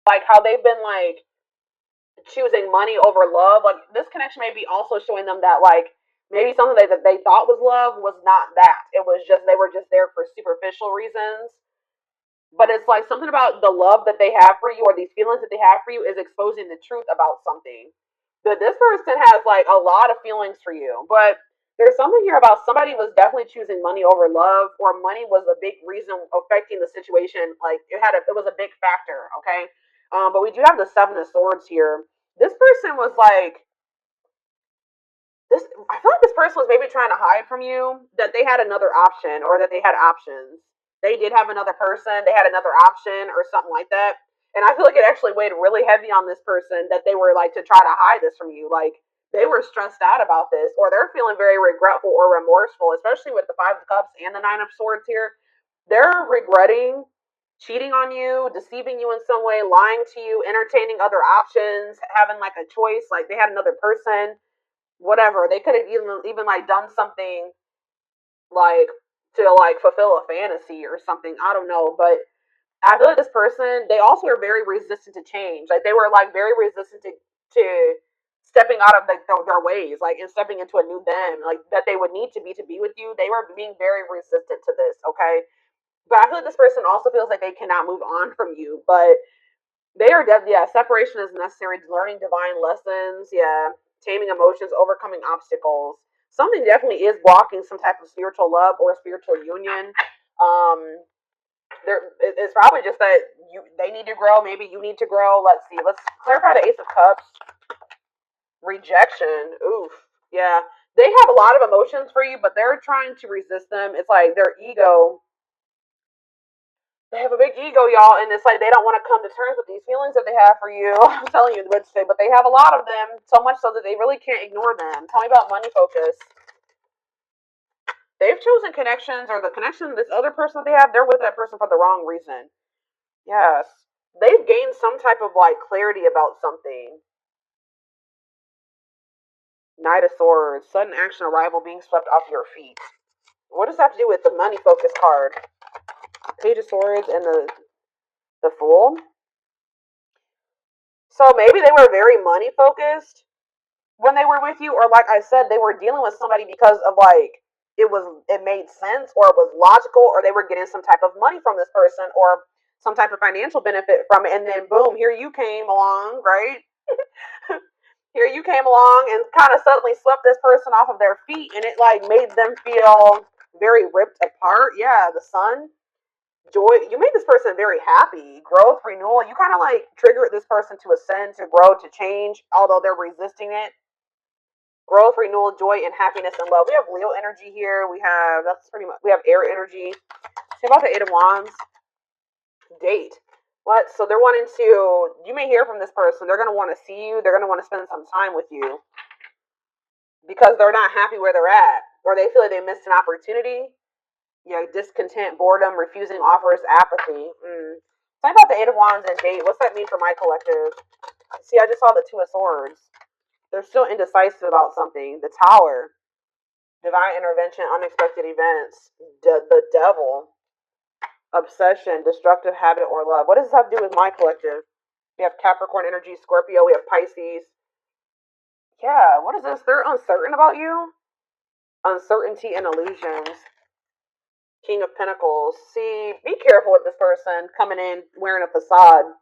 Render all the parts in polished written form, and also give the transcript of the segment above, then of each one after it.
like how they've been like choosing money over love. Like this connection may be also showing them that like maybe something that they thought was love was not that. It was just they were just there for superficial reasons. But it's like something about the love that they have for you or these feelings that they have for you is exposing the truth about something. That this person has like a lot of feelings for you, but there's something here about somebody was definitely choosing money over love, or money was a big reason affecting the situation. Like it was a big factor. Okay, but we do have the Seven of Swords here. This person was like this. I feel like this person was maybe trying to hide from you that they had another option or that they had options. They did have another person. They had another option or something like that. And I feel like it actually weighed really heavy on this person that they were like to try to hide this from you. Like they were stressed out about this, or they're feeling very regretful or remorseful, especially with the Five of Cups and the Nine of Swords here. They're regretting cheating on you, deceiving you in some way, lying to you, entertaining other options, having like a choice, like they had another person, whatever. They could have even like done something like to like fulfill a fantasy or something. I don't know, but I feel like this person, they also are very resistant to change. Like they were like very resistant to stepping out of like their ways, like and stepping into a new them, like that they would need to be with you. They were being very resistant to this. Okay, but I feel like this person also feels like they cannot move on from you. But they are yeah. Separation is necessary. Learning divine lessons. Yeah, taming emotions, overcoming obstacles. Something definitely is blocking some type of spiritual love or spiritual union. Um, it's probably just that they need to grow. Maybe you need to grow. Let's see. Let's clarify the Ace of Cups. Rejection. Oof. Yeah. They have a lot of emotions for you, but they're trying to resist them. It's like their ego. They have a big ego, y'all, and it's like they don't want to come to terms with these feelings that they have for you. I'm telling you what to say, but they have a lot of them, so much so that they really can't ignore them. Tell me about money focus. They've chosen connections, or the connection this other person that they have, they're with that person for the wrong reason. Yes. They've gained some type of like clarity about something. Knight of Swords, sudden action, arrival, being swept off your feet. What does that have to do with the money focus card? Page of Swords and the Fool. So maybe they were very money focused when they were with you, or like I said, they were dealing with somebody because of like it made sense, or it was logical, or they were getting some type of money from this person, or some type of financial benefit from it, and then boom, here you came along, right? Here you came along and kind of suddenly swept this person off of their feet, and it like made them feel very ripped apart. Yeah, the Sun. Joy, you made this person very happy. Growth, renewal, you kind of like triggered this person to ascend, to grow, to change, although they're resisting it. Growth, renewal, joy, and happiness and love. We have Leo energy here. We have that's pretty much we have air energy. See about the Eight of Wands. Date. What? So they're wanting to. You may hear from this person. They're gonna want to see you. They're gonna want to spend some time with you because they're not happy where they're at, or they feel like they missed an opportunity. Discontent, boredom, refusing offers, apathy. Talk about the Eight of Wands and date. What's that mean for my collective? See, I just saw the Two of Swords. They're still indecisive about something. The Tower. Divine intervention, unexpected events. The Devil. Obsession, destructive habit, or love. What does this have to do with my collective? We have Capricorn energy, Scorpio. We have Pisces. Yeah, what is this? They're uncertain about you? Uncertainty and illusions. King of Pentacles. See, be careful with this person coming in wearing a facade.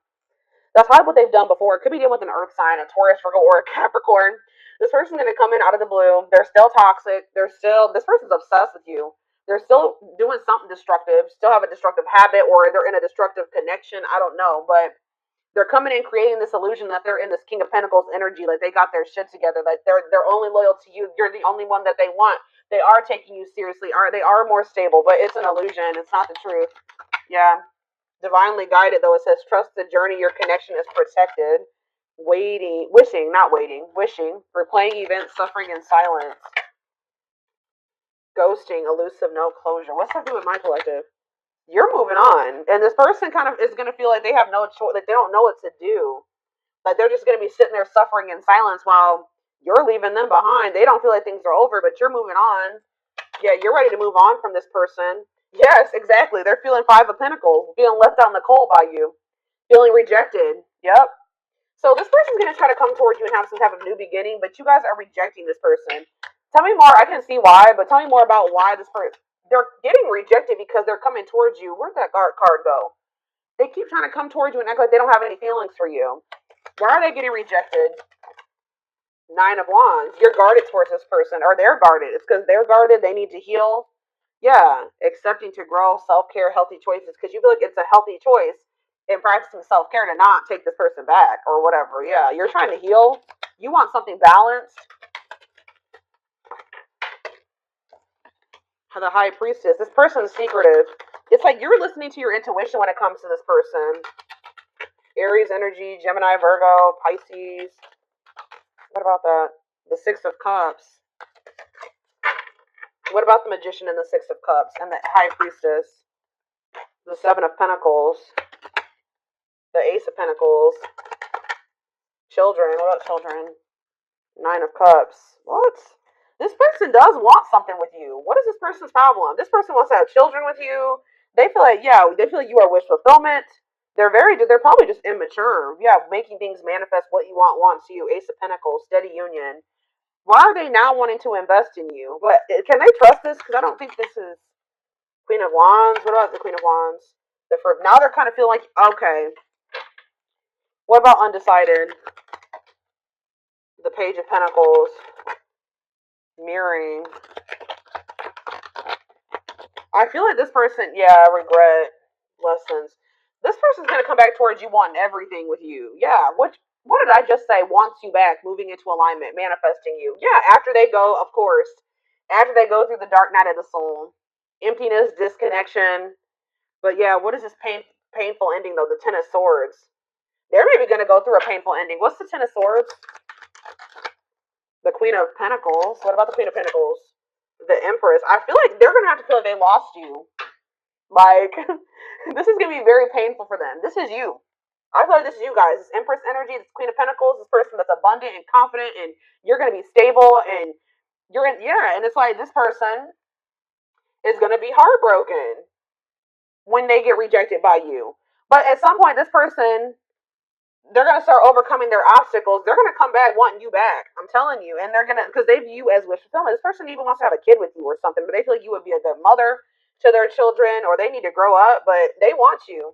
That's probably what they've done before. It could be dealing with an earth sign, a Taurus, Virgo, or a Capricorn. This person's going to come in out of the blue. They're still toxic. This person's obsessed with you. They're still doing something destructive, still have a destructive habit, or they're in a destructive connection. I don't know, but they're coming in creating this illusion that they're in this King of Pentacles energy, like they got their shit together, like they're only loyal to you. You're the only one that they want. They are taking you seriously. They are more stable, but it's an illusion. It's not the truth. Yeah. Divinely guided, though, it says trust the journey. Your connection is protected. Wishing, replaying events, suffering in silence. Ghosting, elusive, no closure. What's that do with my collective? You're moving on, and this person kind of is going to feel like they have no choice, like they don't know what to do. Like they're just going to be sitting there suffering in silence while you're leaving them behind. They don't feel like things are over, but you're moving on. Yeah, you're ready to move on from this person. Yes, exactly. They're feeling Five of Pentacles, feeling left out in the cold by you, feeling rejected. Yep. So this person's going to try to come towards you and have some type of new beginning, but you guys are rejecting this person. Tell me more. I can see why, but tell me more about why this person, they're getting rejected because they're coming towards you. Where'd that card go? They keep trying to come towards you and act like they don't have any feelings for you. Why are they getting rejected? Nine of Wands. You're guarded towards this person, or they're guarded. It's because they're guarded. They need to heal. Yeah, accepting to grow, self-care, healthy choices, because you feel like it's a healthy choice in practicing self-care to not take this person back or whatever. Yeah, you're trying to heal. You want something balanced. The High Priestess. This person's secretive. It's like you're listening to your intuition when it comes to this person. Aries energy, Gemini, Virgo, Pisces. What about that? The Six of Cups. What about the Magician and the Six of Cups and the High Priestess? The Seven of Pentacles. The Ace of Pentacles. Children. What about children? Nine of Cups. What? This person does want something with you. What is this person's problem? This person wants to have children with you. They feel like, yeah, they feel like you are wish fulfillment. They're probably just immature. Yeah, making things manifest what you want to you. Ace of Pentacles, steady union. Why are they now wanting to invest in you? But can they trust this? Because I don't think this is Queen of Wands. What about the Queen of Wands? Now they're kind of feeling like, okay. What about undecided? The Page of Pentacles. Mirroring. I feel like this person, yeah, regret, lessons. This person's going to come back towards you wanting everything with you. Yeah, what did I just say? Wants you back, moving into alignment, manifesting you. Yeah, after they go, of course, after they go through the dark night of the soul, emptiness, disconnection. But yeah, what is this painful ending, though? The Ten of Swords. They're maybe going to go through a painful ending. What's the Ten of Swords? The Queen of Pentacles. What about the Queen of Pentacles? The Empress. I feel like they're going to have to feel like they lost you. Like, this is going to be very painful for them. This is you. I feel like this is you guys. This Empress energy, this Queen of Pentacles, this person that's abundant and confident, and you're going to be stable, and yeah, and it's like this person is going to be heartbroken when they get rejected by you. But at some point, this person, they're going to start overcoming their obstacles. They're going to come back wanting you back. I'm telling you. And they're going to, because they view you as wish fulfillment. This person even wants to have a kid with you or something, but they feel like you would be a good mother to their children, or they need to grow up, but they want you.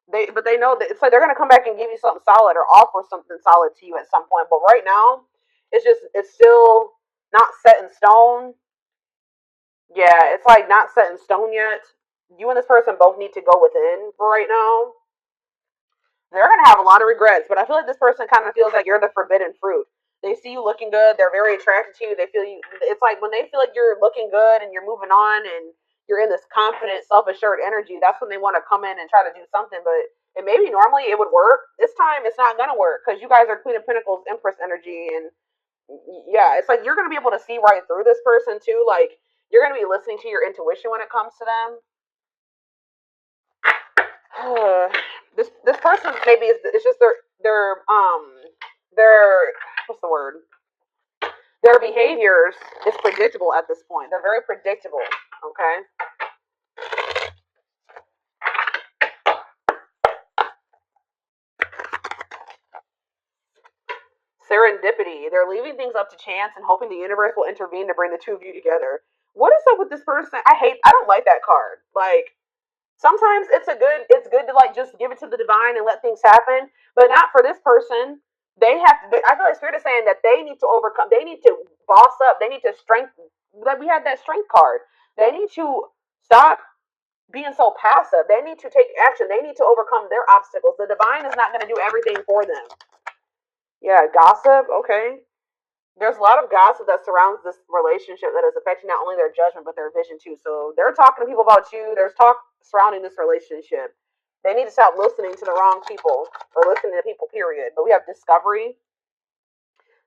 But they know that it's like they're going to come back and give you something solid or offer something solid to you at some point. But right now, it's still not set in stone. Yeah, it's like not set in stone yet. You and this person both need to go within for right now. They're gonna have a lot of regrets, but I feel like this person kind of feels like you're the forbidden fruit. They see you looking good, they're very attracted to you. They feel you. It's like when they feel like you're looking good and you're moving on and you're in this confident, self-assured energy. That's when they want to come in and try to do something. But and maybe normally it would work. This time it's not gonna work because you guys are Queen of Pentacles, Empress energy, and yeah, it's like you're gonna be able to see right through this person too. Like you're gonna be listening to your intuition when it comes to them. This person maybe it's just their what's the word? Their behaviors is predictable at this point. They're very predictable. Okay. Serendipity. They're leaving things up to chance and hoping the universe will intervene to bring the two of you together. What is up with this person? I don't like that card. Like sometimes it's good to like just give it to the divine and let things happen, but not for this person. They have to, I feel like Spirit is saying that they need to overcome, they need to boss up, they need to strengthen. Like we had that strength card. They need to stop being so passive. They need to take action. They need to overcome their obstacles. The divine is not going to do everything for them. Yeah, gossip. Okay. There's a lot of gossip that surrounds this relationship that is affecting not only their judgment but their vision too. So they're talking to people about you. There's talk surrounding this relationship. They need to stop listening to the wrong people or listening to people, period. But we have discovery.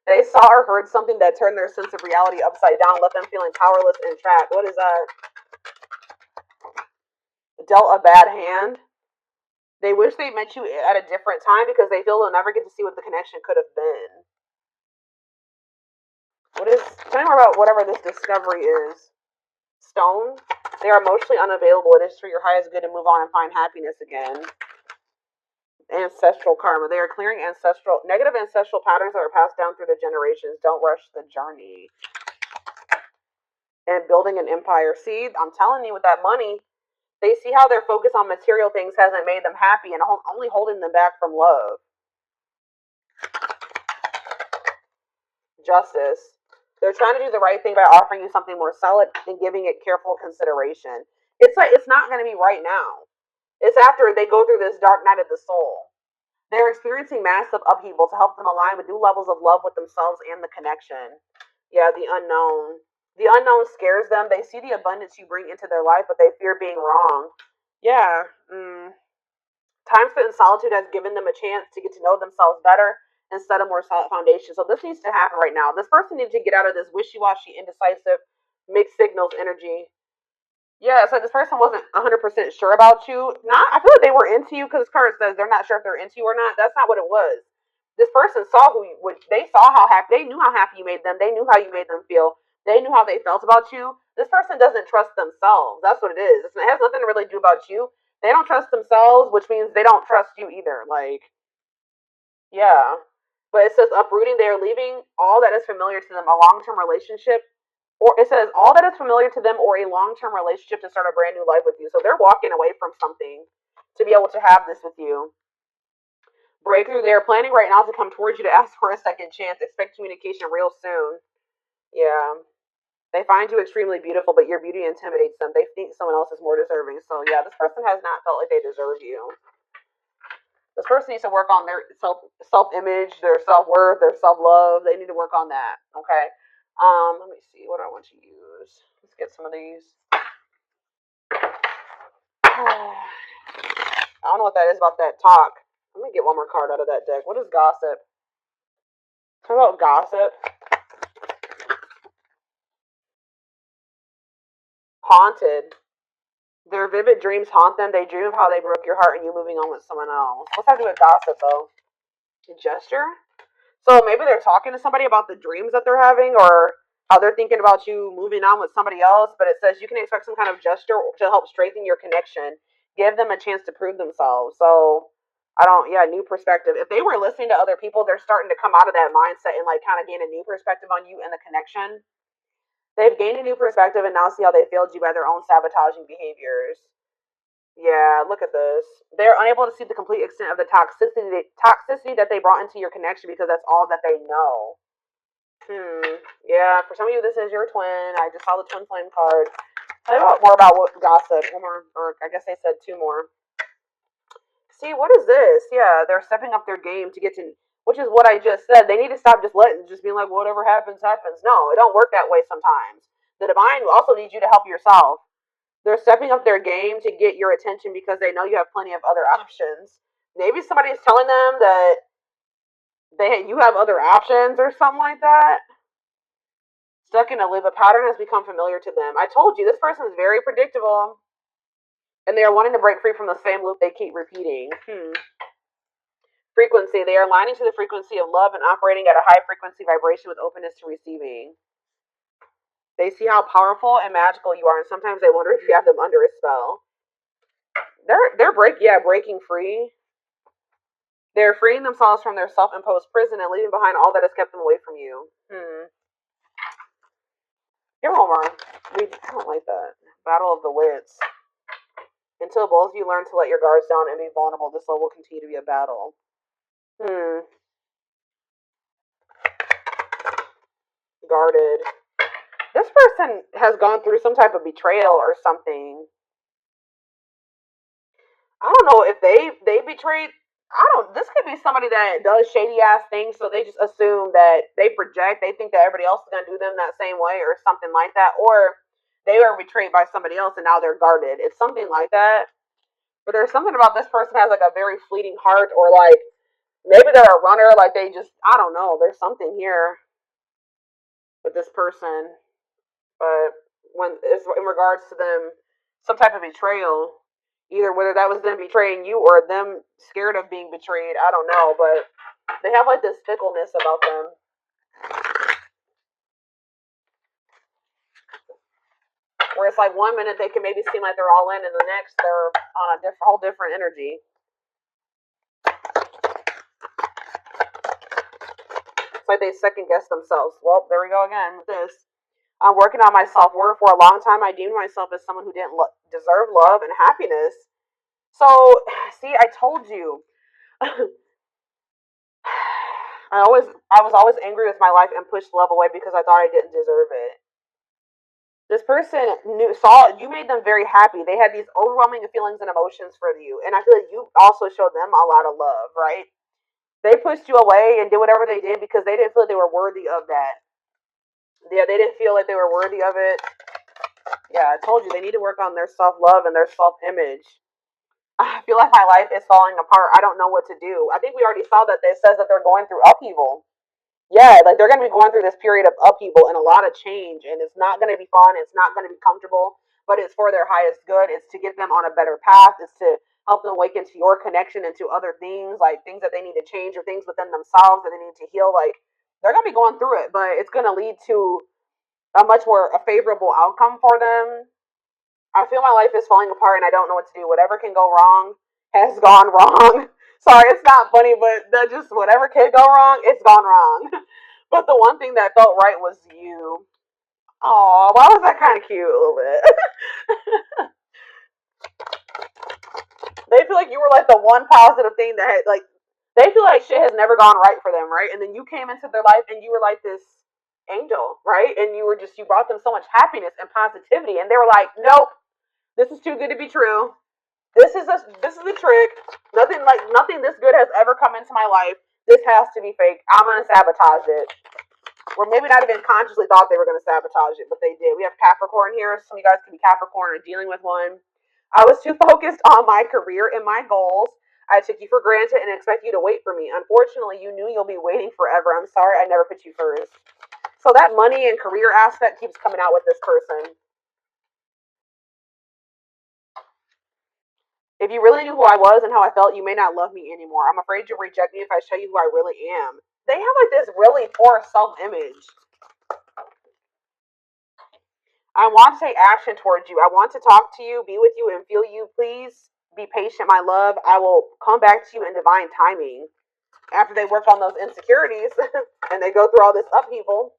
They saw or heard something that turned their sense of reality upside down, left them feeling powerless and trapped. What is that? Dealt a bad hand. They wish they met you at a different time because they feel they'll never get to see what the connection could have been. Tell me more about whatever this discovery is. Stone. They are emotionally unavailable. It is for your highest good to move on and find happiness again. Ancestral karma. They are clearing negative ancestral patterns that are passed down through the generations. Don't rush the journey. And building an empire. See, I'm telling you, with that money, they see how their focus on material things hasn't made them happy and only holding them back from love. Justice. They're trying to do the right thing by offering you something more solid and giving it careful consideration. It's like it's not going to be right now. It's after they go through this dark night of the soul. They're experiencing massive upheaval to help them align with new levels of love with themselves and the connection. Yeah, the unknown. The unknown scares them. They see the abundance you bring into their life, but they fear being wrong. Yeah. Time spent in solitude has given them a chance to get to know themselves better and set a more solid foundation. So this needs to happen right now. This person needs to get out of this wishy-washy, indecisive, mixed signals energy. Yeah, so this person wasn't 100% sure about you. Not, I feel like they were into you because card says they're not sure if they're into you or not. That's not what it was. This person saw they saw how happy, they knew how happy you made them. They knew how you made them feel. They knew how they felt about you. This person doesn't trust themselves. That's what it is. It has nothing to really do about you. They don't trust themselves, which means they don't trust you either. Like, yeah. But it says uprooting, they are leaving all that is familiar to them, a long-term relationship, or it says all that is familiar to them or a long-term relationship to start a brand new life with you. So they're walking away from something to be able to have this with you. Breakthrough, they're planning right now to come towards you to ask for a second chance. Expect communication real soon. Yeah. They find you extremely beautiful, but your beauty intimidates them. They think someone else is more deserving. So yeah, this person has not felt like they deserve you. This person needs to work on their self image, their self worth, their self love. They need to work on that. Okay. Let me see. What do I want to use? Let's get some of these. I don't know what that is about that talk. I'm gonna get one more card out of that deck. What is gossip? Talk about gossip. Haunted. Their vivid dreams haunt them. They dream of how they broke your heart and you moving on with someone else. What's that to do with gossip though? A gesture? So maybe they're talking to somebody about the dreams that they're having or how they're thinking about you moving on with somebody else, but it says you can expect some kind of gesture to help strengthen your connection. Give them a chance to prove themselves. So new perspective. If they were listening to other people, they're starting to come out of that mindset and like kind of gain a new perspective on you and the connection. They've gained a new perspective and now see how they failed you by their own sabotaging behaviors. Yeah, look at this. They're unable to see the complete extent of the toxicity that they brought into your connection because that's all that they know. Yeah, for some of you, this is your twin. I just saw the twin flame card. Tell me more about what gossip. One more, or I guess they said two more. See, what is this? Yeah, they're stepping up their game to get to, which is what I just said. They need to stop just being like, whatever happens, happens. No, it don't work that way sometimes. The divine also needs you to help yourself. They're stepping up their game to get your attention because they know you have plenty of other options. Maybe somebody is telling them that you have other options or something like that. Stuck in a loop, a pattern has become familiar to them. I told you, this person is very predictable. And they are wanting to break free from the same loop they keep repeating. Frequency. They are aligning to the frequency of love and operating at a high frequency vibration with openness to receiving. They see how powerful and magical you are, and sometimes they wonder if you have them under a spell. They're breaking free. They're freeing themselves from their self-imposed prison and leaving behind all that has kept them away from you. Give me one more. I don't like that. Battle of the Wits. Until both of you learn to let your guards down and be vulnerable, this love will continue to be a battle. Guarded. This person has gone through some type of betrayal or something. I don't know if they betrayed. This could be somebody that does shady ass things, so they just assume that they project. They think that everybody else is gonna do them that same way or something like that, or they were betrayed by somebody else and now they're guarded. It's something like that. But there's something about this person has like a very fleeting heart, or like maybe they're a runner. Like I don't know. There's something here with this person. But when it's in regards to them, some type of betrayal, either whether that was them betraying you or them scared of being betrayed, I don't know. But they have like this fickleness about them. Where it's like 1 minute they can maybe seem like they're all in, and the next they're on a whole different energy. It's like they second guess themselves. Well, there we go again with this. I'm working on my self worth. For a long time, I deemed myself as someone who didn't deserve love and happiness. So, see, I told you. I was always angry with my life and pushed love away because I thought I didn't deserve it. This person saw you made them very happy. They had these overwhelming feelings and emotions for you, and I feel like you also showed them a lot of love, right? They pushed you away and did whatever they did because they didn't feel like they were worthy of that. Yeah, they didn't feel like they were worthy of it. Yeah, I told you they need to work on their self love and their self image. I feel like my life is falling apart. I don't know what to do. I think we already saw that it says that they're going through upheaval. Yeah, like they're going to be going through this period of upheaval and a lot of change, and it's not going to be fun. It's not going to be comfortable, but it's for their highest good. It's to get them on a better path. It's to help them awaken to your connection and to other things, like things that they need to change or things within themselves that they need to heal. Like they're going to be going through it, but it's going to lead to a much more a favorable outcome for them. I feel my life is falling apart and I don't know what to do. Whatever can go wrong has gone wrong. Sorry, it's not funny, but that just whatever can go wrong, it's gone wrong. But the one thing that felt right was you. Oh, why was that kind of cute a little bit? They feel like you were like the one positive thing that had like they feel like shit has never gone right for them, right? And then you came into their life and you were like this angel, right? And you were just you brought them so much happiness and positivity, and they were like, nope, this is too good to be true. This is the trick. Nothing this good has ever come into my life. This has to be fake. I'm gonna sabotage it. Or maybe not even consciously thought they were gonna sabotage it, but they did. We have Capricorn here. Some of you guys could be Capricorn or dealing with one. I was too focused on my career and my goals. I took you for granted and expect you to wait for me. Unfortunately, you knew you'll be waiting forever. I'm sorry I never put you first. So that money and career aspect keeps coming out with this person. If you really knew who I was and how I felt, you may not love me anymore. I'm afraid you'll reject me if I show you who I really am. They have like this really poor self image. I want to take action towards you. I want to talk to you, be with you, and feel you. Please be patient, my love. I will come back to you in divine timing. After they work on those insecurities and they go through all this upheaval.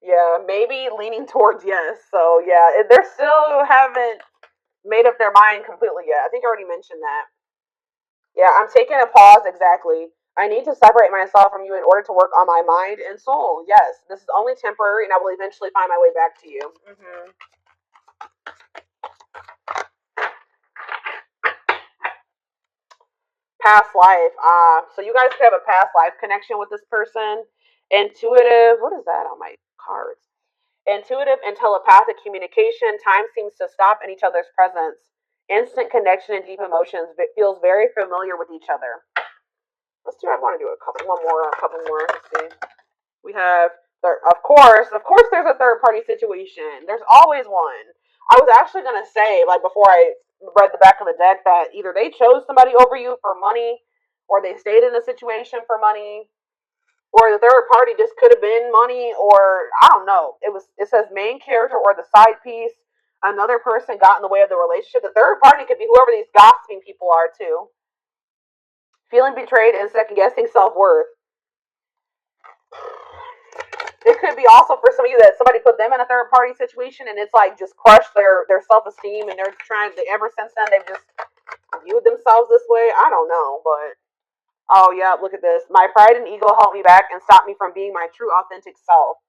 Yeah, maybe leaning towards yes. So yeah, they're still haven't made up their mind completely yet. I think I already mentioned that. Yeah, I'm taking a pause exactly. I need to separate myself from you in order to work on my mind and soul. Yes, this is only temporary, and I will eventually find my way back to you. Past life. So you guys could have a past life connection with this person. Intuitive. What is that on my cards? Intuitive and telepathic communication. Time seems to stop in each other's presence. Instant connection and deep emotions. It feels very familiar with each other. Let's do. I want to do a couple more. Let's see. We have, of course, there's a third party situation. There's always one. I was actually gonna say, like before I read the back of the deck, that either they chose somebody over you for money, or they stayed in a situation for money, or the third party just could have been money, or I don't know. It says main character or the side piece. Another person got in the way of the relationship. The third party could be whoever these gossiping people are too. Feeling betrayed and second guessing self worth. It could be also for some of you that somebody put them in a third party situation and it's like just crushed their self esteem, and they're trying to, ever since then they've just viewed themselves this way. I don't know, but oh yeah, look at this. My pride and ego held me back and stopped me from being my true authentic self.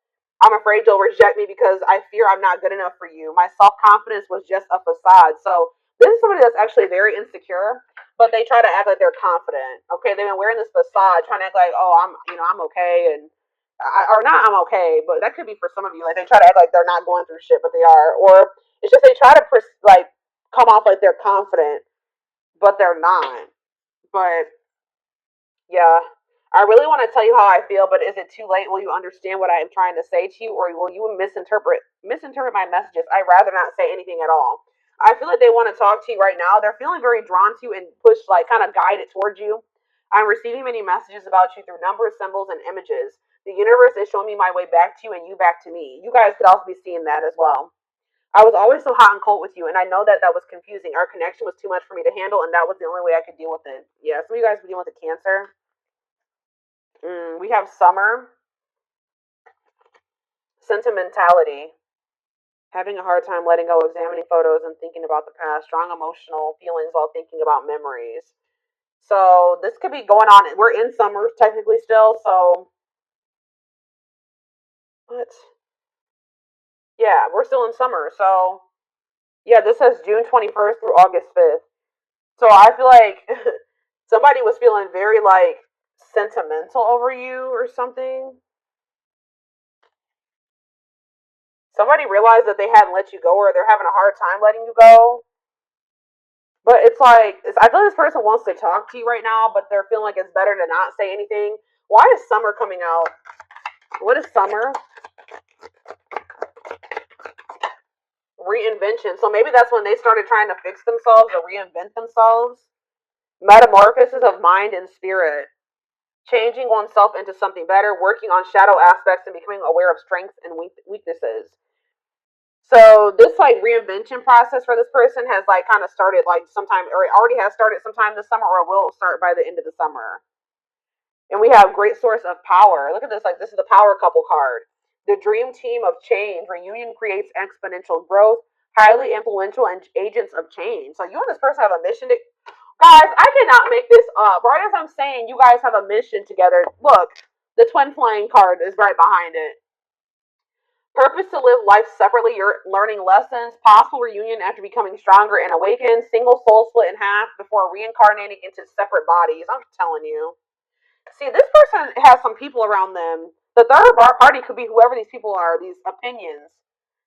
I'm afraid you'll reject me because I fear I'm not good enough for you. My self confidence was just a facade. So this is somebody that's actually very insecure, but they try to act like they're confident. Okay, they've been wearing this facade, trying to act like, oh, I'm okay, and or not, I'm okay. But that could be for some of you. Like they try to act like they're not going through shit, but they are. Or it's just they try to like come off like they're confident, but they're not. But yeah. I really want to tell you how I feel, but is it too late? Will you understand what I am trying to say to you, or will you misinterpret my messages? I'd rather not say anything at all. I feel like they want to talk to you right now. They're feeling very drawn to you and push, like kind of guided towards you. I'm receiving many messages about you through numbers, symbols, and images. The universe is showing me my way back to you and you back to me. You guys could also be seeing that as well. I was always so hot and cold with you, and I know that that was confusing. Our connection was too much for me to handle, and that was the only way I could deal with it. Yeah, some of you guys were dealing with the Cancer. We have Summer, sentimentality, having a hard time letting go, examining photos and thinking about the past, strong emotional feelings while thinking about memories. So this could be going on. We're in summer technically still, so what? Yeah, we're still in summer. So yeah, this says June 21st through August 5th. So I feel like somebody was feeling very like sentimental over you or something. Somebody realized that they hadn't let you go, or they're having a hard time letting you go. But it's like I feel like this person wants to talk to you right now, but they're feeling like it's better to not say anything. Why is summer coming out? What is summer? Reinvention. So maybe that's when they started trying to fix themselves or reinvent themselves. Metamorphosis of mind and spirit. Changing oneself into something better, working on shadow aspects and becoming aware of strengths and weaknesses. So this like reinvention process for this person has like kind of started like sometime, or it already has started sometime this summer, or will start by the end of the summer. And we have great source of power. Look at this, like this is the power couple card. The dream team of change. Reunion creates exponential growth. Highly influential and agents of change. So you and this person have a mission to, guys, I cannot make this up. Right as I'm saying you guys have a mission together. Look, the twin flame card is right behind it. Purpose to live life separately. You're learning lessons. Possible reunion after becoming stronger and awakened. Single soul split in half before reincarnating into separate bodies. I'm telling you. See, this person has some people around them. The third party could be whoever these people are, these opinions.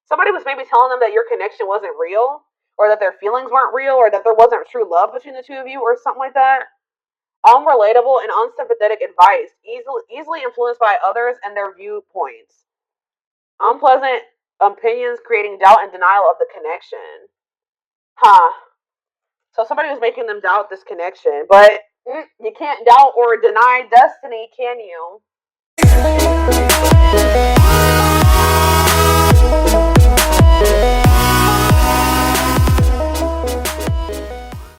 Somebody was maybe telling them that your connection wasn't real, or that their feelings weren't real, or that there wasn't true love between the two of you, or something like that. Unrelatable and unsympathetic advice, easily influenced by others and their viewpoints. Unpleasant opinions creating doubt and denial of the connection. Huh. So somebody was making them doubt this connection, but you can't doubt or deny destiny, can you?